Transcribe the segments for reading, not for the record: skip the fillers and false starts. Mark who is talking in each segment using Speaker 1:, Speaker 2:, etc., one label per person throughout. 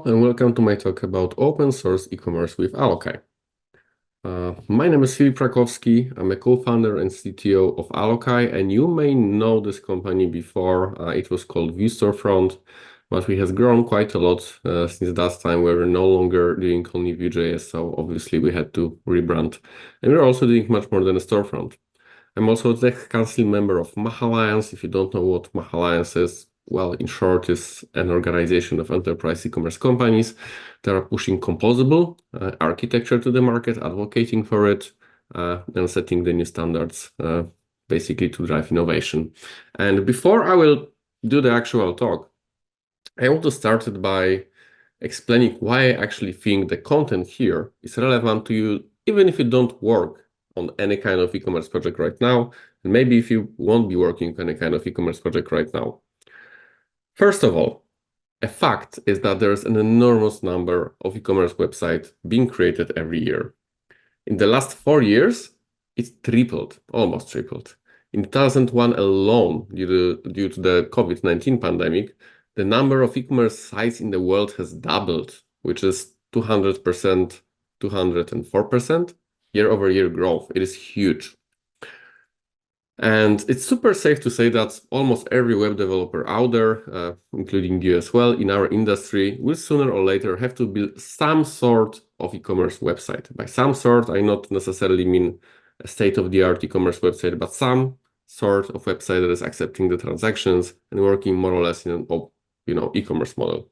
Speaker 1: and welcome to my talk about open source e-commerce with Alokai. My name is Filip Rakowski. I'm a co-founder and CTO of Alokai, and you may know this company before. It was called Vue Storefront, but we have grown quite a lot since that time. We're no longer doing only Vue.js, so obviously we had to rebrand. And we're also doing much more than a storefront. I'm also a tech council member of Mach Alliance. If you don't know what Mach Alliance is, well, in short, is an organization of enterprise e-commerce companies that are pushing composable architecture to the market, advocating for it, and setting the new standards, basically to drive innovation. And before I will do the actual talk, I want to start it by explaining why I actually think the content here is relevant to you, even if you don't work on any kind of e-commerce project right now, and maybe if you won't be working on any kind of e-commerce project right now. First of all, a fact is that there's an enormous number of e-commerce websites being created every year. In the last 4 years, it's tripled, almost tripled. In 2001 alone, due to the COVID-19 pandemic, the number of e-commerce sites in the world has doubled, which is 200%, 204% year-over-year growth. It is huge. And it's super safe to say that almost every web developer out there, including you as well, in our industry, will sooner or later have to build some sort of e-commerce website. By some sort, I not necessarily mean a state-of-the-art e-commerce website, but some sort of website that is accepting the transactions and working more or less in an e-commerce model.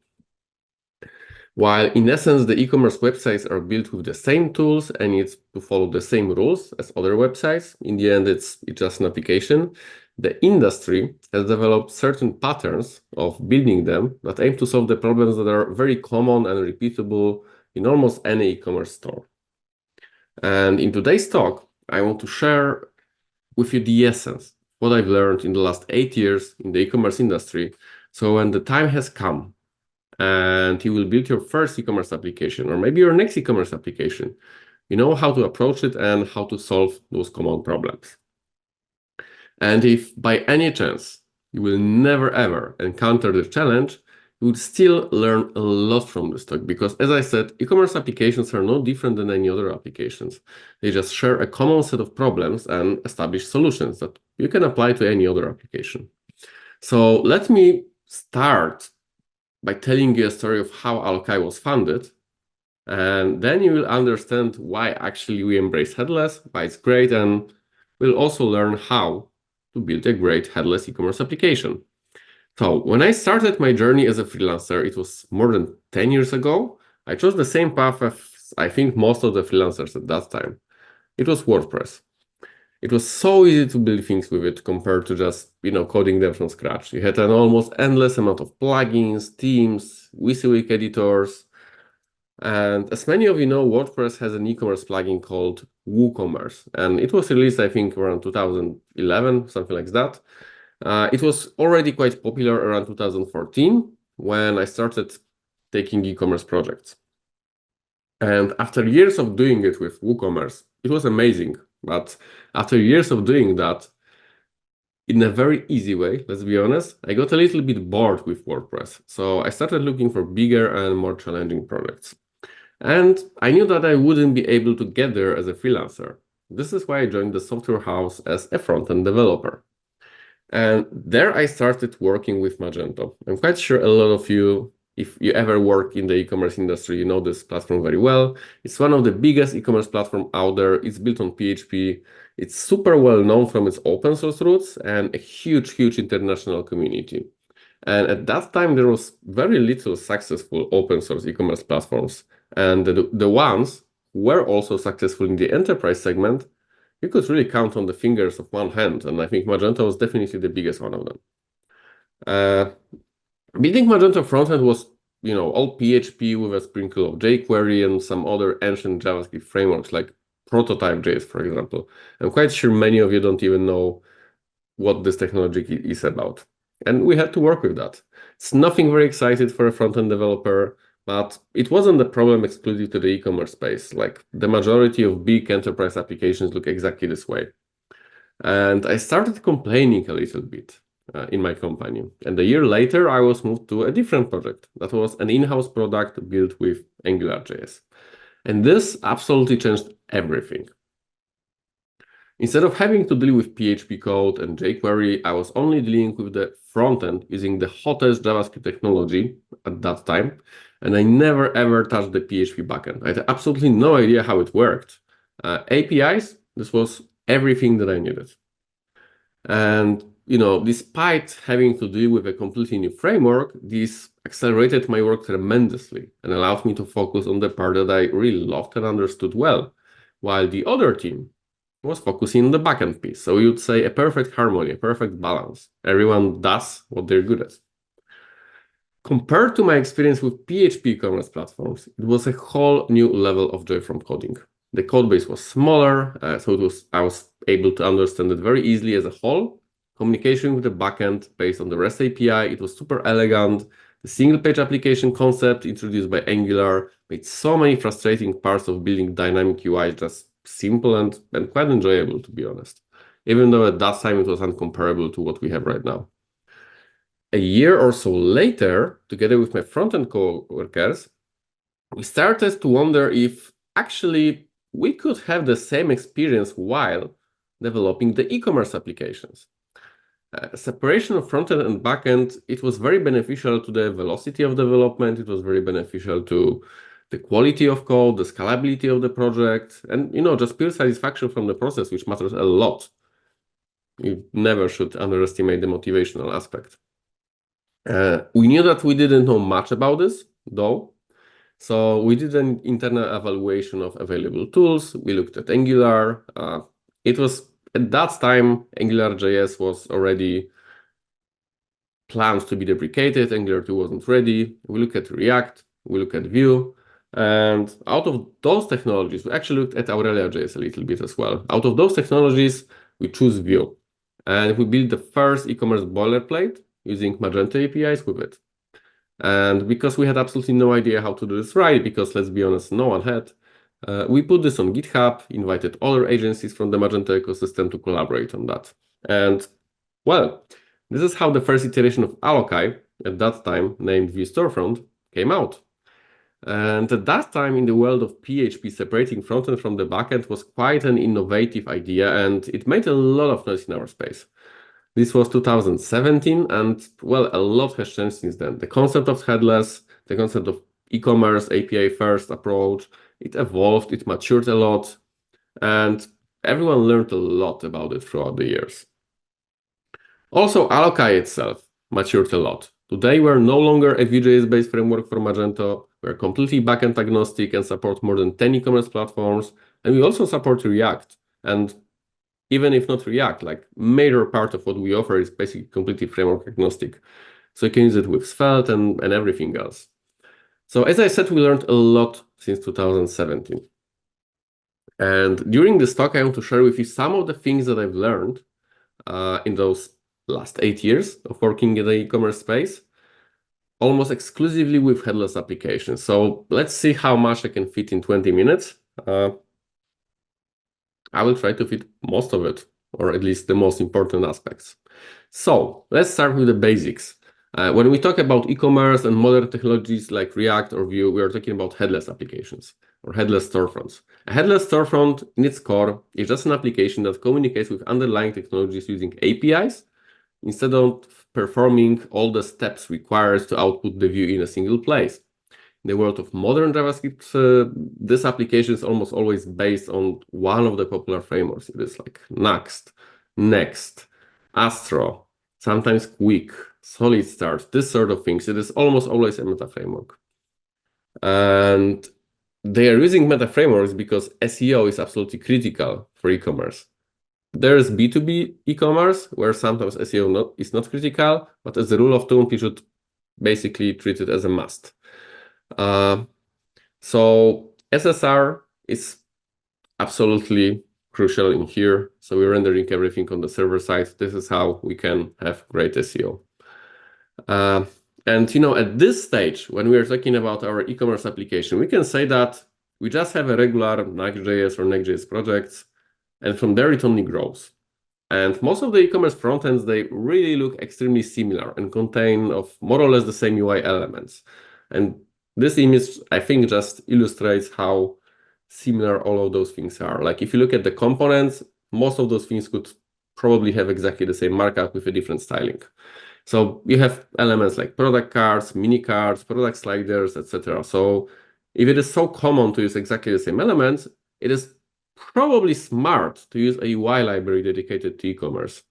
Speaker 1: While in essence, the e-commerce websites are built with the same tools and it's to follow the same rules as other websites, in the end, it's just an application. The industry has developed certain patterns of building them that aim to solve the problems that are very common and repeatable in almost any e-commerce store. And in today's talk, I want to share with you the essence, what I've learned in the last 8 years in the e-commerce industry. So when the time has come, and you will build your first e-commerce application, or maybe your next e-commerce application, you know how to approach it and how to solve those common problems. And if by any chance you will never ever encounter the challenge, you would still learn a lot from this talk, because as I said, e-commerce applications are no different than any other applications. They just share a common set of problems and establish solutions that you can apply to any other application. So let me start by telling you a story of how Alokai was founded, and then you will understand why actually we embrace headless, why it's great, and we'll also learn how to build a great headless e-commerce application. So when I started my journey as a freelancer, it was more than 10 years ago. I chose the same path as I think most of the freelancers at that time. It was WordPress. It was so easy to build things with it compared to just, coding them from scratch. You had an almost endless amount of plugins, themes, WYSIWYG editors. And as many of you know, WordPress has an e-commerce plugin called WooCommerce. And it was released, I think, around 2011, something like that. It was already quite popular around 2014 when I started taking e-commerce projects. And after years of doing it with WooCommerce, it was amazing. But after years of doing that, in a very easy way, let's be honest, I got a little bit bored with WordPress. So I started looking for bigger and more challenging projects. And I knew that I wouldn't be able to get there as a freelancer. This is why I joined the software house as a front-end developer. And there I started working with Magento. I'm quite sure a lot of you, if you ever work in the e-commerce industry, you know this platform very well. It's one of the biggest e-commerce platforms out there. It's built on PHP. It's super well known from its open source roots and a huge, huge international community. And at that time, there was very little successful open source e-commerce platforms. And the ones who were also successful in the enterprise segment, you could really count on the fingers of one hand. And I think Magento was definitely the biggest one of them. Building Magento frontend was, all PHP with a sprinkle of jQuery and some other ancient JavaScript frameworks like Prototype.js, for example. I'm quite sure many of you don't even know what this technology is about. And we had to work with that. It's nothing very exciting for a front-end developer, but it wasn't a problem exclusive to the e-commerce space. Like the majority of big enterprise applications look exactly this way. And I started complaining a little bit. in my company. And a year later, I was moved to a different project that was an in-house product built with AngularJS. And this absolutely changed everything. Instead of having to deal with PHP code and jQuery, I was only dealing with the front end using the hottest JavaScript technology at that time. And I never ever touched the PHP backend. I had absolutely no idea how it worked. APIs, this was everything that I needed. And despite having to deal with a completely new framework, this accelerated my work tremendously and allowed me to focus on the part that I really loved and understood well, while the other team was focusing on the backend piece. So you'd say a perfect harmony, a perfect balance. Everyone does what they're good at. Compared to my experience with PHP commerce platforms, it was a whole new level of joy from coding. The code base was smaller, so I was able to understand it very easily as a whole. Communication with the backend based on the REST API, it was super elegant. The single-page application concept introduced by Angular made so many frustrating parts of building dynamic UI just simple and quite enjoyable, to be honest. Even though at that time it was incomparable to what we have right now. A year or so later, together with my front-end co-workers, we started to wonder if actually we could have the same experience while developing the e-commerce applications. Separation of front-end and back-end, it was very beneficial to the velocity of development. It was very beneficial to the quality of code, the scalability of the project, and just pure satisfaction from the process, which matters a lot. You never should underestimate the motivational aspect. We knew that we didn't know much about this, though. So we did an internal evaluation of available tools. We looked at Angular. It was at that time, AngularJS was already planned to be deprecated. Angular 2 wasn't ready. We looked at React. We looked at Vue. And out of those technologies, we actually looked at Aurelia.js a little bit as well. Out of those technologies, we choose Vue. And we built the first e-commerce boilerplate using Magento APIs with it. And because we had absolutely no idea how to do this right, because let's be honest, no one had, we put this on GitHub, invited other agencies from the Magento ecosystem to collaborate on that. And well, this is how the first iteration of Alokai, at that time named Vue Storefront, came out. And at that time in the world of PHP, separating frontend from the backend was quite an innovative idea, and it made a lot of noise in our space. This was 2017, and well, a lot has changed since then. The concept of headless, the concept of e-commerce API first approach, it evolved, it matured a lot, and everyone learned a lot about it throughout the years. Also, Alokai itself matured a lot. Today, we're no longer a Vue.js-based framework for Magento. We're completely backend agnostic and support more than 10 e-commerce platforms. And we also support React. And even if not React, like major part of what we offer is basically completely framework agnostic. So you can use it with Svelte and everything else. So as I said, we learned a lot since 2017. And during this talk, I want to share with you some of the things that I've learned in those last 8 years of working in the e-commerce space, almost exclusively with headless applications. So let's see how much I can fit in 20 minutes. I will try to fit most of it, or at least the most important aspects. So let's start with the basics. When we talk about e-commerce and modern technologies like React or Vue, we are talking about headless applications or headless storefronts. A headless storefront in its core is just an application that communicates with underlying technologies using APIs instead of performing all the steps required to output the view in a single place. In the world of modern JavaScript, this application is almost always based on one of the popular frameworks. It is like Next, Astro, sometimes Quick, Solid Start, this sort of things. It is almost always a meta framework. And they are using meta frameworks because SEO is absolutely critical for e-commerce. There is B2B e-commerce where sometimes SEO is not critical, but as a rule of thumb, you should basically treat it as a must. So SSR is absolutely crucial in here. So we're rendering everything on the server side. This is how we can have great SEO. And at this stage, when we are talking about our e-commerce application, we can say that we just have a regular Next.js or Next.js projects, and from there it only grows. And most of the e-commerce frontends, they really look extremely similar and contain of more or less the same UI elements. And this image, I think, just illustrates how similar all of those things are. Like if you look at the components, most of those things could probably have exactly the same markup with a different styling. So you have elements like product cards, mini cards, product sliders, etc. So if it is so common to use exactly the same elements, it is probably smart to use a UI library dedicated to e-commerce,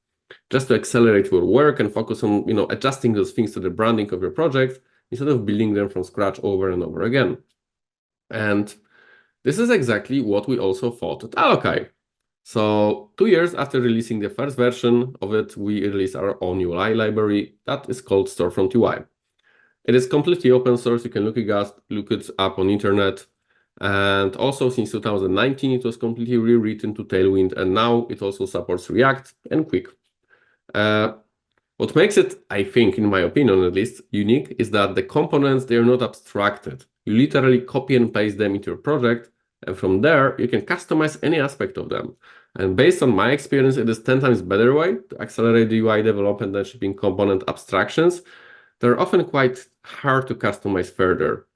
Speaker 1: just to accelerate your work and focus on adjusting those things to the branding of your project instead of building them from scratch over and over again. And this is exactly what we also thought at Alokai. So 2 years after releasing the first version of it, we released our own UI library that is called Storefront UI. It is completely open source. You can look it up on internet. And also since 2019, it was completely rewritten to Tailwind, and now it also supports React and Quick. What makes it, I think, in my opinion at least, unique is that the components, they are not abstracted. You literally copy and paste them into your project, and from there, you can customize any aspect of them. And based on my experience, it is 10 times better way to accelerate the UI development than shipping component abstractions. They're often quite hard to customize further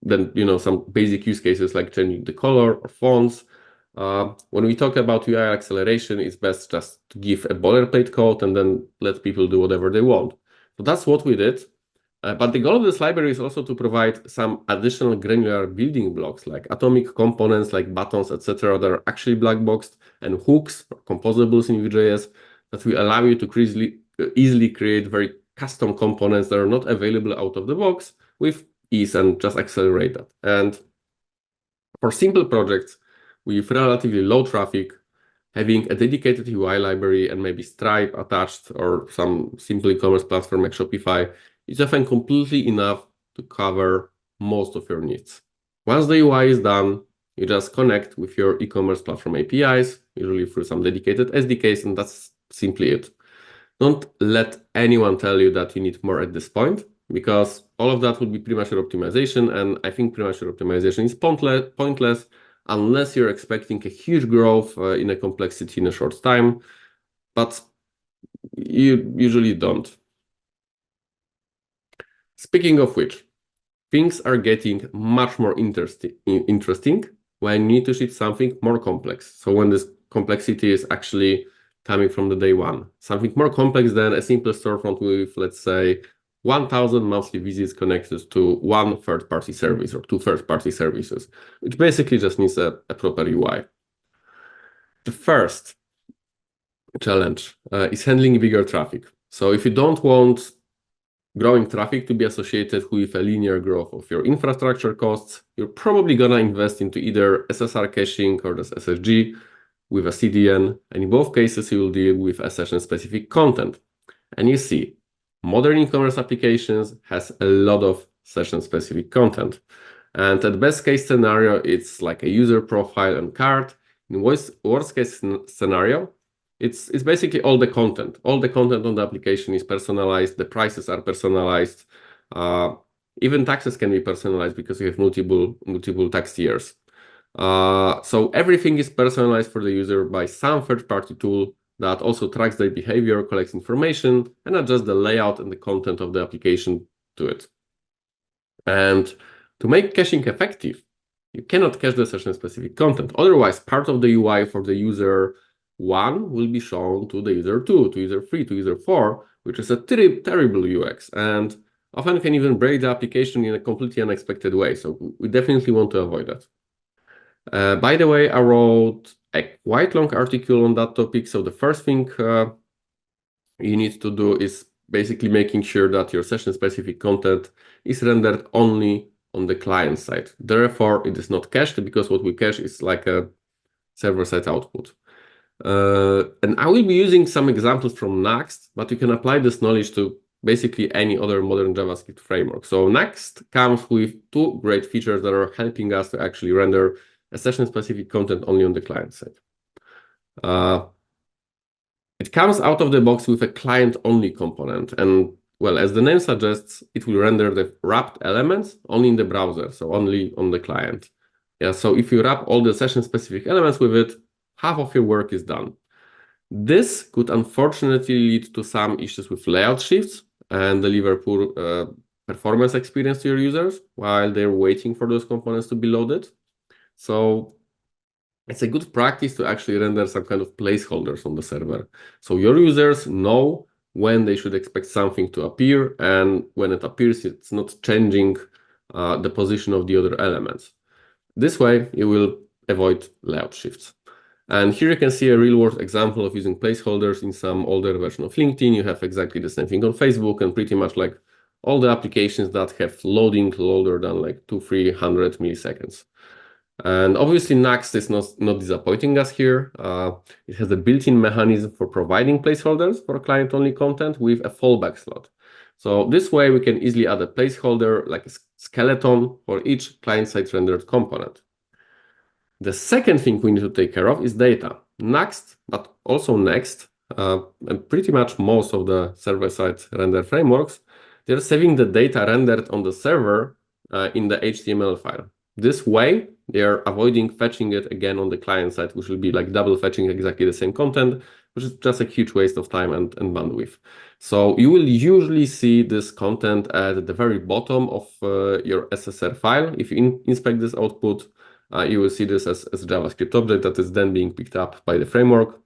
Speaker 1: than some basic use cases like changing the color or fonts. When we talk about UI acceleration, it's best just to give a boilerplate code and then let people do whatever they want. So that's what we did. But the goal of this library is also to provide some additional granular building blocks like atomic components like buttons, etc. that are actually black boxed, and hooks or composables in Vue.js that will allow you to easily create very custom components that are not available out of the box with ease and just accelerate that. And for simple projects with relatively low traffic, having a dedicated UI library and maybe Stripe attached or some simple e-commerce platform like Shopify is often completely enough to cover most of your needs. Once the UI is done, you just connect with your e-commerce platform APIs, usually through some dedicated SDKs, and that's simply it. Don't let anyone tell you that you need more at this point, because all of that would be premature optimization, and I think premature optimization is pointless unless you're expecting a huge growth in a complexity in a short time, but you usually don't. Speaking of which, things are getting much more interesting when you need to ship something more complex. So when this complexity is actually coming from the day one, something more complex than a simple storefront with, let's say, 1,000 monthly visits connected to one third-party service or two third-party services, which basically just needs a proper UI. The first challenge is handling bigger traffic. So if you don't want growing traffic to be associated with a linear growth of your infrastructure costs, you're probably gonna invest into either SSR caching or just SSG with a CDN, and in both cases you will deal with a session-specific content. And you see, modern e-commerce applications has a lot of session-specific content. And at best case scenario, it's like a user profile and card. In worst case scenario, it's basically all the content. All the content on the application is personalized. The prices are personalized. Even taxes can be personalized because you have multiple tax tiers. So everything is personalized for the user by some third-party tool that also tracks their behavior, collects information, and adjusts the layout and the content of the application to it. And to make caching effective, you cannot cache the session-specific content. Otherwise, part of the UI for the user 1 will be shown to the user 2, to user 3, to user 4, which is a terrible UX, and often can even break the application in a completely unexpected way. So we definitely want to avoid that. By the way, I wrote a quite long article on that topic. So the first thing you need to do is basically making sure that your session-specific content is rendered only on the client side. Therefore, it is not cached, because what we cache is like a server-side output. And I will be using some examples from Next, but you can apply this knowledge to basically any other modern JavaScript framework. So Next comes with two great features that are helping us to actually render a session-specific content only on the client side. It comes out of the box with a client-only component, and well, as the name suggests, it will render the wrapped elements only in the browser, so only on the client. Yeah, so if you wrap all the session-specific elements with it, half of your work is done. This could unfortunately lead to some issues with layout shifts and deliver poor performance experience to your users while they're waiting for those components to be loaded. So it's a good practice to actually render some kind of placeholders on the server. So your users know when they should expect something to appear, and when it appears, it's not changing the position of the other elements. This way, you will avoid layout shifts. And here you can see a real-world example of using placeholders in some older version of LinkedIn. You have exactly the same thing on Facebook, and pretty much like all the applications that have loading older than like 200-300 milliseconds. And obviously, Next is not disappointing us here. It has a built-in mechanism for providing placeholders for client-only content with a fallback slot. So this way, we can easily add a placeholder like a skeleton for each client-side rendered component. The second thing we need to take care of is data. Next, but also Next, and pretty much most of the server-side render frameworks, they're saving the data rendered on the server in the HTML file. This way, they are avoiding fetching it again on the client side, which will be like double fetching exactly the same content, which is just a huge waste of time and bandwidth. So you will usually see this content at the very bottom of your SSR file. If you inspect this output, you will see this as a JavaScript object that is then being picked up by the framework.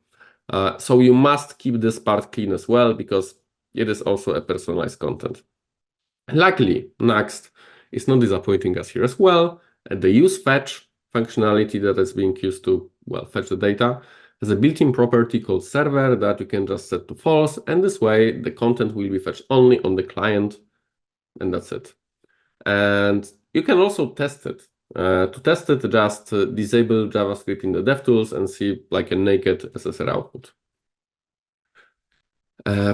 Speaker 1: So you must keep this part clean as well, because it is also a personalized content. Luckily, Next is not disappointing us here as well. The useFetch functionality that is being used to, well, fetch the data has a built-in property called server that you can just set to false, and this way the content will be fetched only on the client, and that's it. And you can also test it. To test it, just disable JavaScript in the DevTools and see like a naked SSR output.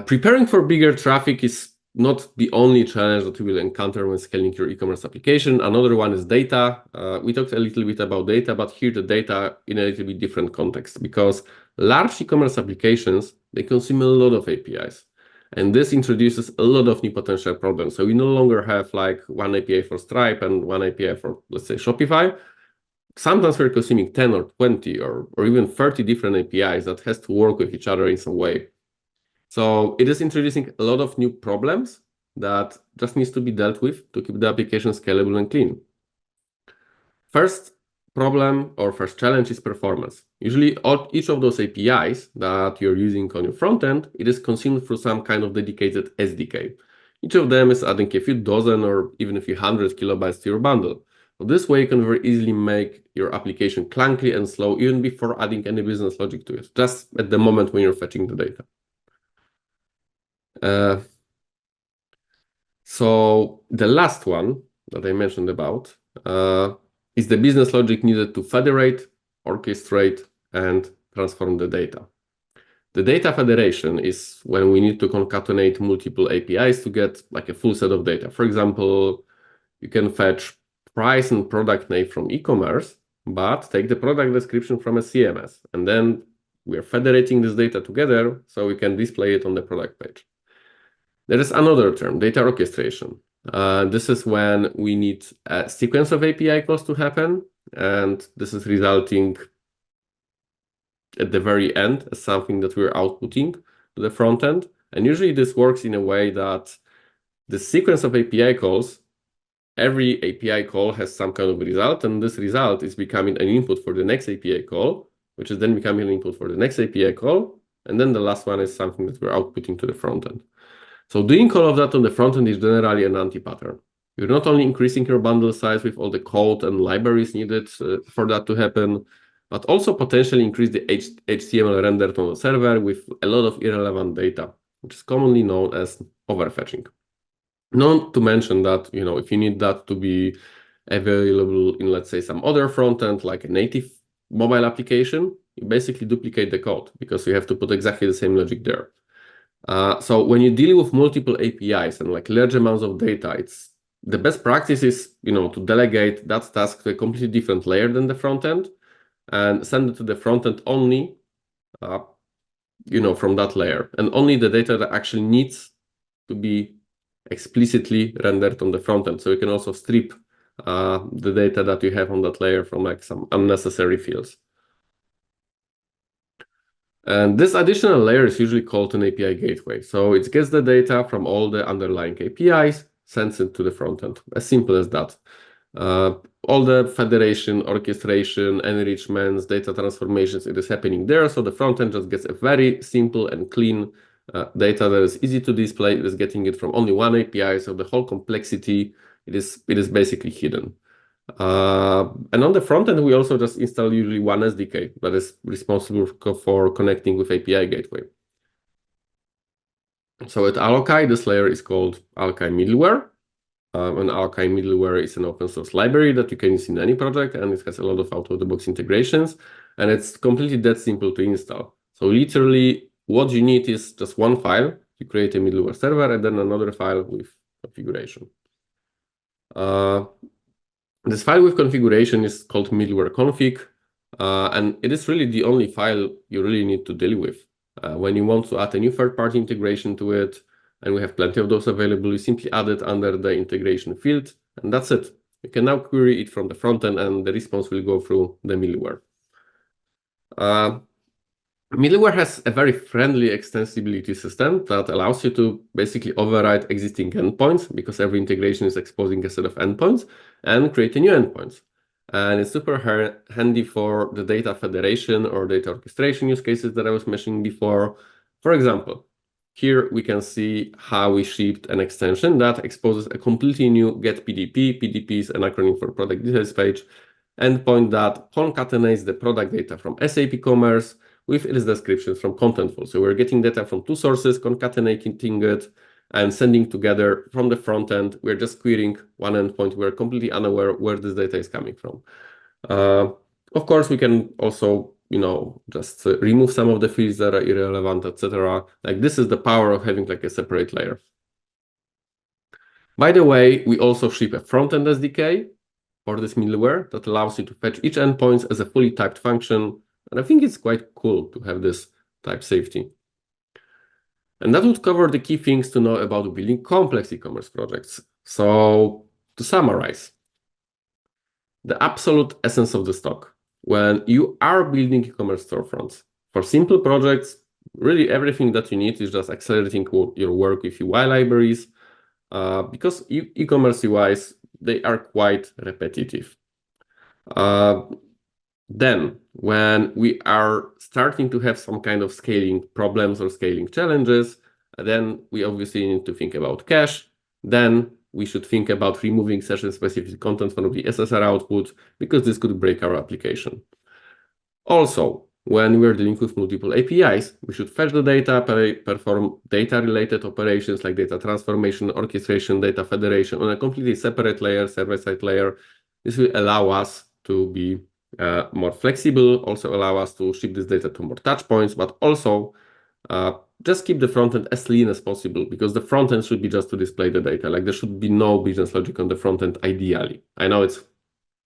Speaker 1: Preparing for bigger traffic is not the only challenge that you will encounter when scaling your e-commerce application. Another one is data. We talked a little bit about data, but here the data in a little bit different context, because large e-commerce applications, they consume a lot of APIs. And this introduces a lot of new potential problems. So we no longer have like one API for Stripe and one API for, let's say, Shopify. Sometimes we're consuming 10 or 20 or even 30 different APIs that has to work with each other in some way. So it is introducing a lot of new problems that just needs to be dealt with to keep the application scalable and clean. First problem or first challenge is performance. Usually each of those APIs that you're using on your front end, it is consumed through some kind of dedicated SDK. Each of them is adding a few dozen or even a few hundred kilobytes to your bundle. So this way you can very easily make your application clunky and slow even before adding any business logic to it, just at the moment when you're fetching the data. So the last one that I mentioned about is the business logic needed to federate, orchestrate, and transform the data. The data federation is when we need to concatenate multiple APIs to get like a full set of data. For example, you can fetch price and product name from e-commerce, but take the product description from a CMS. And then we're federating this data together so we can display it on the product page. There is another term, data orchestration. This is when we need a sequence of API calls to happen, and this is resulting at the very end as something that we're outputting to the front end. And usually this works in a way that the sequence of API calls, every API call has some kind of result, and this result is becoming an input for the next API call, which is then becoming an input for the next API call, and then the last one is something that we're outputting to the front end. So doing all of that on the front end is generally an anti-pattern. You're not only increasing your bundle size with all the code and libraries needed for that to happen, but also potentially increase the HTML rendered on the server with a lot of irrelevant data, which is commonly known as overfetching. Not to mention that, if you need that to be available in, let's say, some other front end, like a native mobile application, you basically duplicate the code because you have to put exactly the same logic there. So when you deal with multiple APIs and like large amounts of data, it's the best practice is, to delegate that task to a completely different layer than the front end and send it to the front end only, from that layer, and only the data that actually needs to be explicitly rendered on the front end. So you can also strip the data that you have on that layer from like some unnecessary fields. And this additional layer is usually called an API gateway. So it gets the data from all the underlying APIs, sends it to the front end. As simple as that. All the federation, orchestration, enrichments, data transformations, it is happening there. So the front end just gets a very simple and clean data that is easy to display. It is getting it from only one API. So the whole complexity, it is basically hidden. And on the front end, we also just install usually one SDK that is responsible for connecting with API gateway. So at Alokai, this layer is called Alokai Middleware. And Alokai Middleware is an open source library that you can use in any project, and it has a lot of out-of-the-box integrations, and it's completely that simple to install. So literally, what you need is just one file. You create a middleware server and then another file with configuration. This file with configuration is called middleware config, and it is really the only file you really need to deal with. When you want to add a new third-party integration to it, and we have plenty of those available, you simply add it under the integration field, and that's it. You can now query it from the front end, and the response will go through the middleware. Middleware has a very friendly extensibility system that allows you to basically override existing endpoints, because every integration is exposing a set of endpoints, and create a new endpoints. And it's super handy for the data federation or data orchestration use cases that I was mentioning before. For example, here we can see how we shipped an extension that exposes a completely new get PDP. PDP is an acronym for product details page, endpoint that concatenates the product data from SAP Commerce with its descriptions from Contentful. So we're getting data from two sources, concatenating it, and sending together from the front end. We're just querying one endpoint. We're completely unaware where this data is coming from. Of course, we can also, just remove some of the fields that are irrelevant, etc. Like, this is the power of having like a separate layer. By the way, we also ship a front-end SDK for this middleware that allows you to fetch each endpoint as a fully typed function. And I think it's quite cool to have this type safety. And that would cover the key things to know about building complex e-commerce projects. So to summarize, the absolute essence of the stock. When you are building e-commerce storefronts, for simple projects, really everything that you need is just accelerating your work with UI libraries, because e-commerce UIs, they are quite repetitive. Then, when we are starting to have some kind of scaling problems or scaling challenges, then we obviously need to think about cache. Then we should think about removing session-specific content from the SSR output, because this could break our application. Also, when we're dealing with multiple APIs, we should fetch the data, perform data-related operations like data transformation, orchestration, data federation on a completely separate layer, server-side layer. This will allow us to be more flexible, also allow us to ship this data to more touch points, but also just keep the front end as lean as possible, because the front end should be just to display the data. Like, there should be no business logic on the front end, ideally. I know it's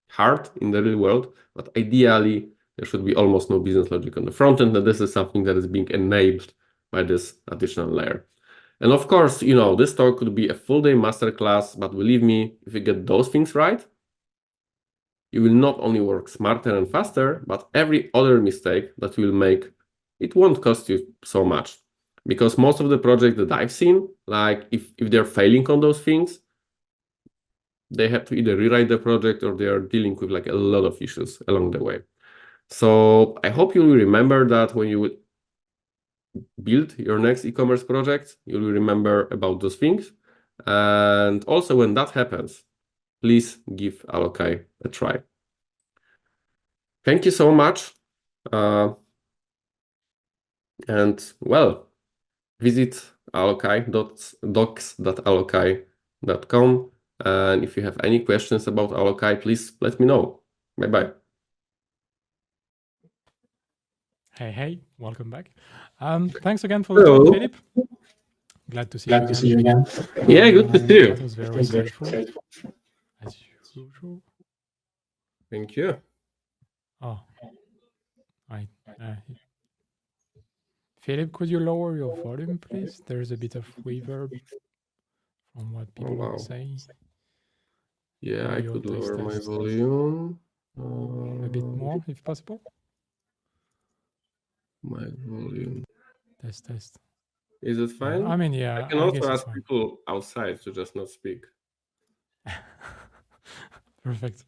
Speaker 1: hard in the real world, but ideally, there should be almost no business logic on the front end, and this is something that is being enabled by this additional layer. And of course, this talk could be a full-day masterclass, but believe me, if you get those things right, you will not only work smarter and faster, but every other mistake that you will make, it won't cost you so much. Because most of the projects that I've seen, like if they're failing on those things, they have to either rewrite the project or they are dealing with like a lot of issues along the way. So I hope you will remember that when you build your next e-commerce project, you will remember about those things. And also, when that happens, please give Alokai a try. Thank you so much. And well, visit alokai.docs.alokai.com. And if you have any questions about Alokai, please let me know. Bye-bye.
Speaker 2: Hey, welcome back. Thanks again for the talk, Filip. Glad to see you again.
Speaker 1: Yeah, good to see you.
Speaker 2: It was very insightful, as usual.
Speaker 1: Thank you.
Speaker 2: Oh, Filip, could you lower your volume, please? There's a bit of reverb from what people would say.
Speaker 1: Yeah, I could lower my volume.
Speaker 2: A bit more, if possible.
Speaker 1: My volume.
Speaker 2: Test.
Speaker 1: Is it fine?
Speaker 2: I mean,
Speaker 1: I
Speaker 2: yeah,
Speaker 1: can
Speaker 2: I
Speaker 1: also
Speaker 2: guess it's
Speaker 1: ask
Speaker 2: fine.
Speaker 1: people outside to just not speak.
Speaker 2: Perfect.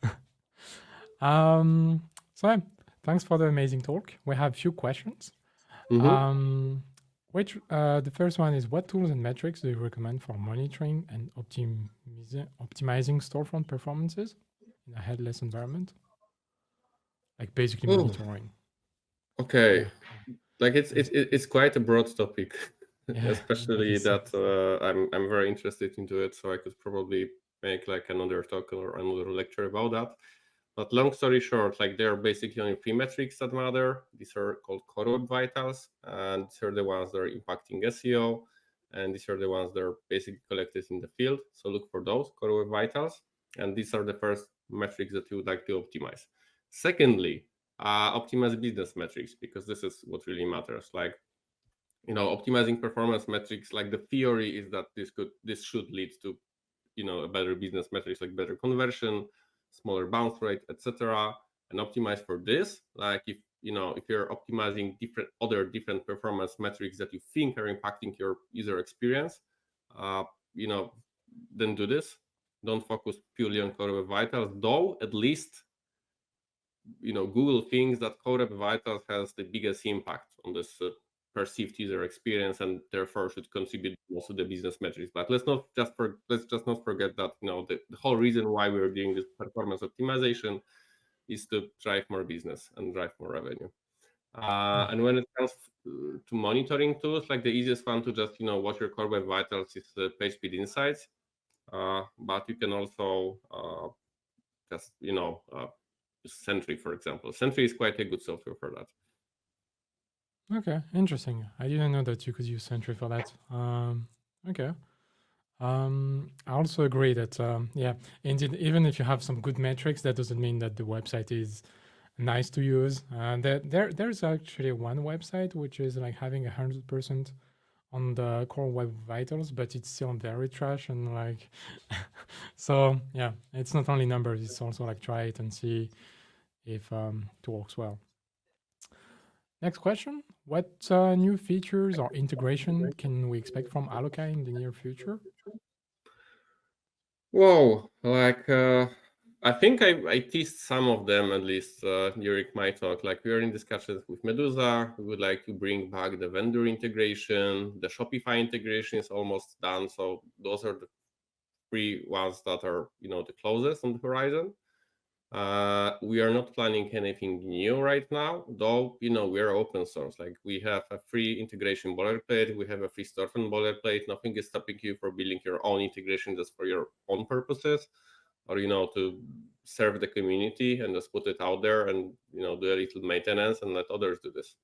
Speaker 2: So thanks for the amazing talk. We have a few questions. Which the first one is, what tools and metrics do you recommend for monitoring and optimizing storefront performances in a headless environment? Like basically monitoring.
Speaker 1: Okay,
Speaker 2: Yeah.
Speaker 1: like it's quite a broad topic,
Speaker 2: Yeah,
Speaker 1: especially that I'm very interested into it. So I could probably make like another talk or another lecture about that. But long story short, like there are basically only three metrics that matter. These are called core web vitals, and these are the ones that are impacting SEO, and these are the ones that are basically collected in the field. So look for those core web vitals, and these are the first metrics that you would like to optimize. Secondly, optimize business metrics, because this is what really matters. Like, optimizing performance metrics, like the theory is that this should lead to a better business metrics, like better conversion, smaller bounce rate, etc. And optimize for this. Like if you're optimizing different performance metrics that you think are impacting your user experience, uh, then do this. Don't focus purely on core web vitals, though at least Google thinks that core web vitals has the biggest impact on this perceived user experience, and therefore should contribute also the business metrics. But let's just not forget that the whole reason why we're doing this performance optimization is to drive more business and drive more revenue. And when it comes to monitoring tools, like the easiest one to just watch your core web vitals is PageSpeed Insights. But you can also just Sentry, for example. Sentry is quite a good software for that.
Speaker 2: Okay, interesting. I didn't know that you could use Sentry for that. Okay. I also agree that yeah, indeed, even if you have some good metrics, that doesn't mean that the website is nice to use. There's actually one website which is like having 100% on the core web vitals, but it's still very trash and like so yeah, it's not only numbers, it's also like try it and see if it works well. Next question, what new features or integration can we expect from Alokai in the near future?
Speaker 1: Whoa, like I think I teased some of them at least during my talk. Like we are in discussions with Medusa. We would like to bring back the vendor integration. The Shopify integration is almost done. So those are the three ones that are the closest on the horizon. We are not planning anything new right now, though we are open source. Like we have a free integration boilerplate, we have a free storefront boilerplate. Nothing is stopping you from building your own integration just for your own purposes, or to serve the community and just put it out there and do a little maintenance and let others do this.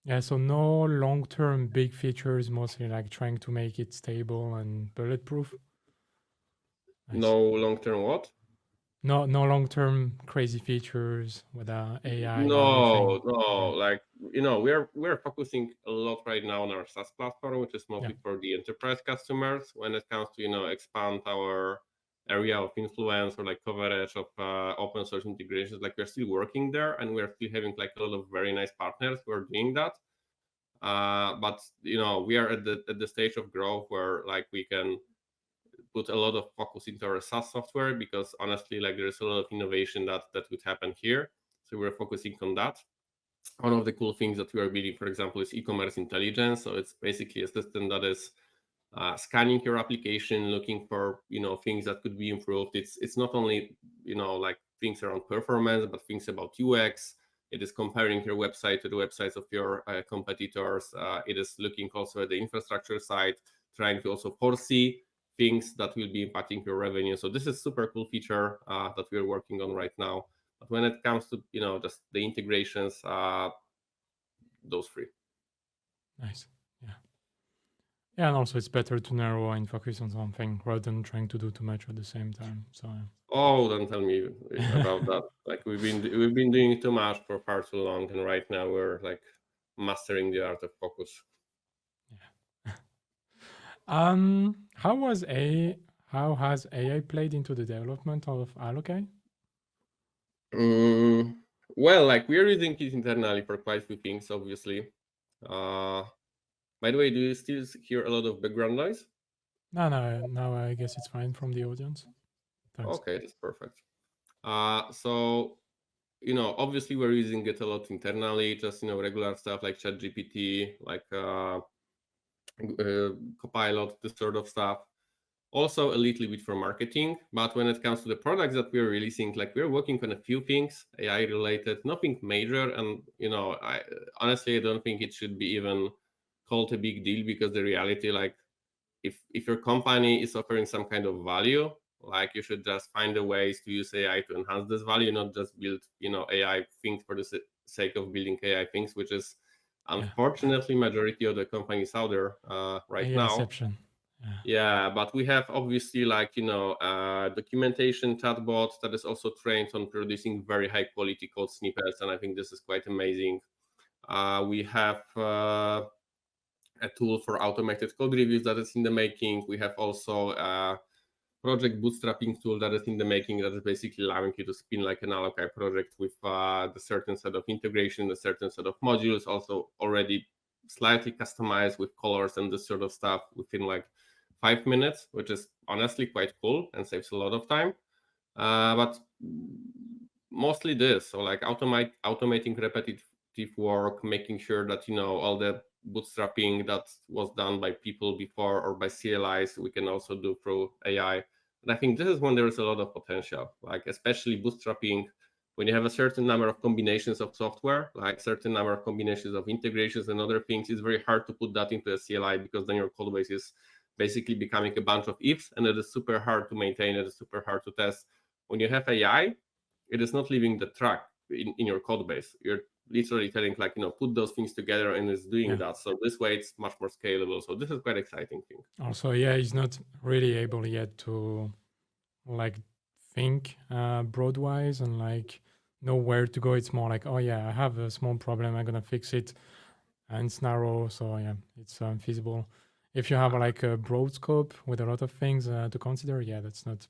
Speaker 2: Yeah, so no long-term big features, mostly like trying to make it stable and bulletproof.
Speaker 1: Nice. No long-term what?
Speaker 2: No long-term crazy features with AI.
Speaker 1: No, like we're focusing a lot right now on our SaaS platform, which is mostly for the enterprise customers. When it comes to expand our area of influence or like coverage of open source integrations, like we're still working there, and we're still having like a lot of very nice partners who are doing that. But we are at the stage of growth where like we can put a lot of focus into our SaaS software, because honestly, like there's a lot of innovation that would happen here. So we're focusing on that. One of the cool things that we are building, for example, is eCommerce intelligence. So it's basically a system that is scanning your application, looking for things that could be improved. It's not only like things around performance, but things about UX. It is comparing your website to the websites of your competitors. It is looking also at the infrastructure side, trying to also foresee things that will be impacting your revenue. So this is super cool feature that we're working on right now. But when it comes to just the integrations, those three.
Speaker 2: Nice. Yeah, and also it's better to narrow and focus on something rather than trying to do too much at the same time. So
Speaker 1: oh, don't tell me about that. Like we've been doing too much for far too long, and right now we're like mastering the art of focus.
Speaker 2: Yeah. How has AI played into the development of Alokai?
Speaker 1: Well, like we're using it internally for quite a few things, obviously. By the way, do you still hear a lot of background noise?
Speaker 2: No, I guess it's fine from the audience. Thanks.
Speaker 1: Okay, that's perfect. So obviously we're using it a lot internally, just regular stuff like ChatGPT, like Copilot, this sort of stuff. Also a little bit for marketing, but when it comes to the products that we're releasing, like we're working on a few things AI related, nothing major, and I honestly I don't think it should be even called a big deal, because the reality, like if your company is offering some kind of value, like you should just find the ways to use AI to enhance this value, not just build AI things for the sake of building AI things, which is unfortunately majority of the companies out there right now.
Speaker 2: AIception.
Speaker 1: Yeah, but we have obviously like documentation chatbot that is also trained on producing very high quality code snippets, and I think this is quite amazing. We have a tool for automated code reviews that is in the making. We have also a project bootstrapping tool that is in the making, that is basically allowing you to spin like an Alokai project with the certain set of integration, a certain set of modules, also already slightly customized with colors and this sort of stuff within like 5 minutes, which is honestly quite cool and saves a lot of time. But mostly this, so like automating repetitive work, making sure that all the bootstrapping that was done by people before or by CLIs we can also do through AI. And I think this is when there is a lot of potential, like especially bootstrapping when you have a certain number of combinations of software, like certain number of combinations of integrations and other things. It's very hard to put that into a CLI, because then your code base is basically becoming a bunch of ifs, and it is super hard to maintain, it is super hard to test. When you have AI, it is not leaving the track in your code base. You're literally telling like put those things together, and it's doing that. So this way it's much more scalable. So this is quite exciting thing.
Speaker 2: Also, he's not really able yet to like think broadwise and like know where to go. It's more like, oh yeah, I have a small problem, I'm gonna fix it, and it's narrow. So yeah, it's feasible. If you have like a broad scope with a lot of things to consider, that's not.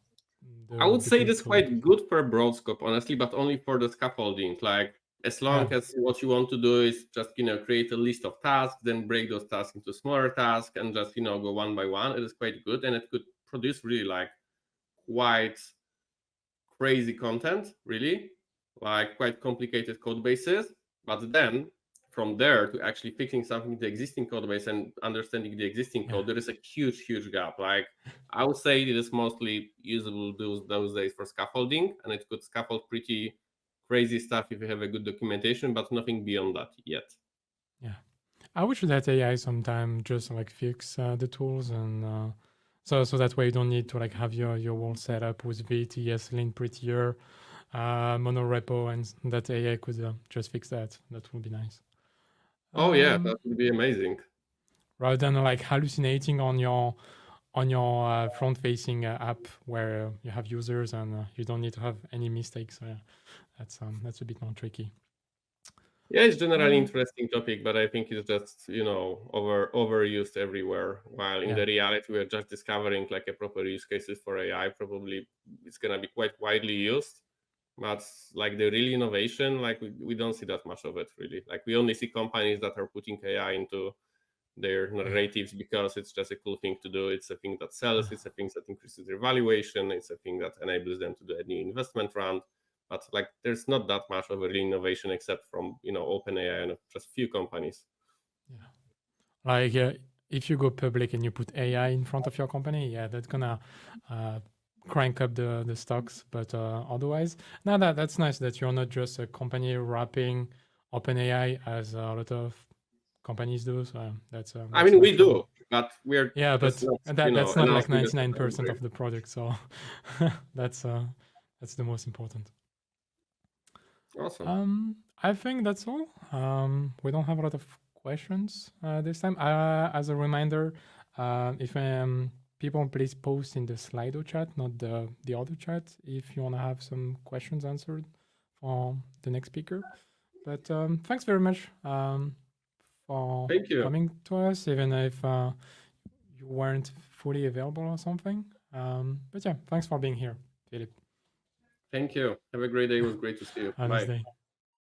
Speaker 1: I would say this quite good for a broad scope, honestly, but only for the scaffolding. Like as long as what you want to do is just create a list of tasks, then break those tasks into smaller tasks, and just go one by one, it is quite good, and it could produce really like quite crazy content, really, like quite complicated code bases. But then from there to actually fixing something in the existing code base and understanding the existing code, there is a huge gap. Like I would say it is mostly usable those days for scaffolding, and it could scaffold pretty crazy stuff if you have a good documentation, but nothing beyond that yet.
Speaker 2: Yeah, I wish that AI sometime just like fix the tools, and so that way you don't need to like have your whole setup with VTS lint prettier, monorepo, and that AI could just fix that. That would be nice.
Speaker 1: Oh yeah, that would be amazing.
Speaker 2: Rather than like hallucinating on your front-facing app where you have users and you don't need to have any mistakes. So yeah, that's a bit more tricky.
Speaker 1: Yeah, it's generally interesting topic, but I think it's just overused everywhere. While in the reality, we're just discovering like a proper use cases for AI. Probably it's gonna be quite widely used, but like the real innovation, like we don't see that much of it really. Like we only see companies that are putting AI into their narratives because it's just a cool thing to do. It's a thing that sells. It's a thing that increases their valuation. It's a thing that enables them to do a new investment round. But like, there's not that much of a real innovation except from OpenAI and just few companies.
Speaker 2: Yeah, like if you go public and you put AI in front of your company, that's gonna crank up the stocks. But otherwise, no, that's nice that you're not just a company wrapping OpenAI as a lot of companies do. So that's
Speaker 1: I mean, we do, but we're
Speaker 2: but
Speaker 1: not,
Speaker 2: that's not like 99% of the project. So that's the most important.
Speaker 1: Awesome.
Speaker 2: I think that's all. We don't have a lot of questions this time. As a reminder, if people please post in the Slido chat, not the other chat, if you want to have some questions answered for the next speaker. But thanks very much for coming to us, even if you weren't fully available or something. But yeah, thanks for being here, Filip.
Speaker 1: Thank you. Have a great day. It was great to see you.
Speaker 2: Have a nice day.